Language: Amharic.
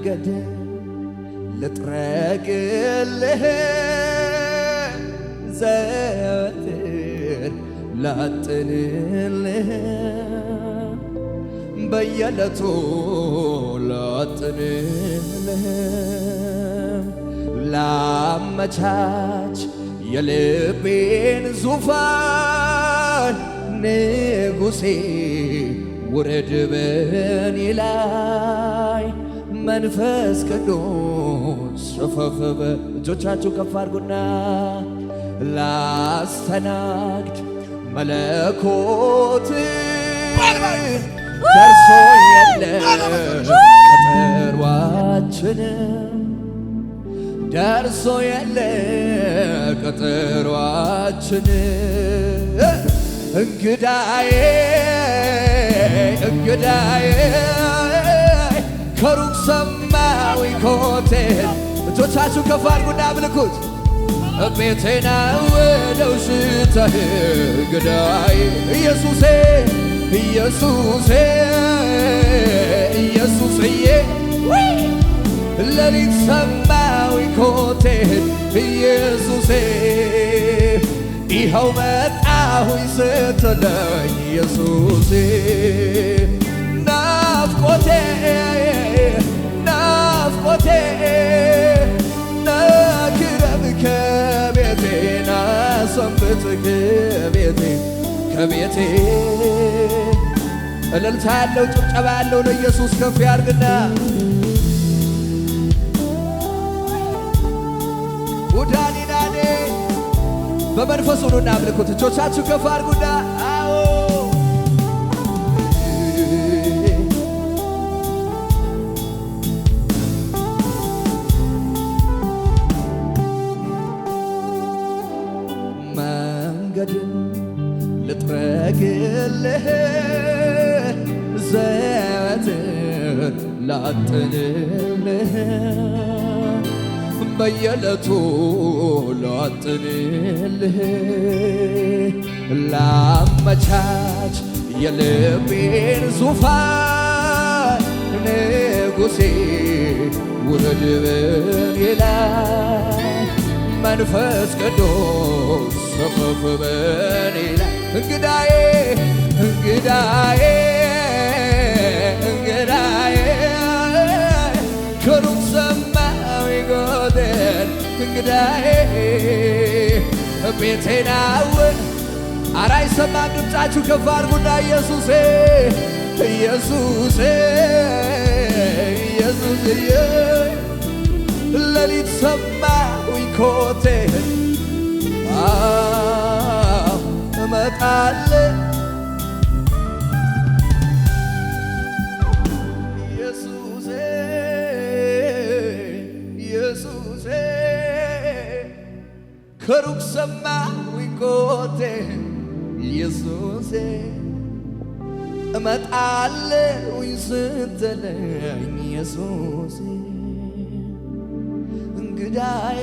መንገድ ልጥረግልህ ዘወትር ላጥንልህ በየዕለቱ ላጥንልህ ላመቻች የልቤን ዙፋን ንጉሴ ውረድ በኔ ላይ መንፈስ ቅዱስ ሸፈፈበ እጆቻችሁ ከፍ አድርጉና ላስተናግድ መለኮት ደርሶ የለ ቀጠሯችን ደርሶ የለ ቀጠሯችን እንግዳዬ እንግዳዬ ከሩቅ ሰማዊ ኮቴን እጆቻችሁ ከፍ አድርጉና አምልኩት ቤቴና ወደው ሽታህ እንግዳዬ ኢየሱሴ ኢየሱሴ ኢየሱስዬ ለሊት ሰማዊ ኮቴን ኢየሱሴ ይኸው መጣሁኝ ስትለኝ ኢየሱሴ ናፍቆቴ ናፍቆቴ ናክረም ከቤቴ ናሰንብት ከቤቴ ከቤቴ እልልታ ያለው ጭብጨባ ያለው ለኢየሱስ ከፍ ያርግና ውዳኒናኔ በመንፈሱ ኑና አምልኩት እጆቻችሁ ከፍ አርጉና አዎ መንገድን ልጥረግልህ ዘወትር ላጥንልህ በየዕለቱ ላጥንልህ ላመቻች የልቤን ዙፋን ንጉሴ ውረድ በኔ ላይ መንፈስ ቅዱስ ሰፈፍ በኔ ላይ እንግዳዬ እንግዳዬ እንግዳዬ ከሩቅ ሰማዊ ጎቴን እንግዳዬ ቤቴናው ኧረ አይሰማም ድምፃችሁ ከፍ አድርጉና ኢየሱሴ ኢየሱሴ ኢየሱስዬ ለሊት ሰማሁኝ ኮቴን እመጣለሁ ኢየሱሴ ኢየሱሴ ከሩቅ ሰማሁኝ ኮቴን ኢየሱሴ እመጣለሁኝ ስትለኝ ኢየሱሴ እንግዳዬ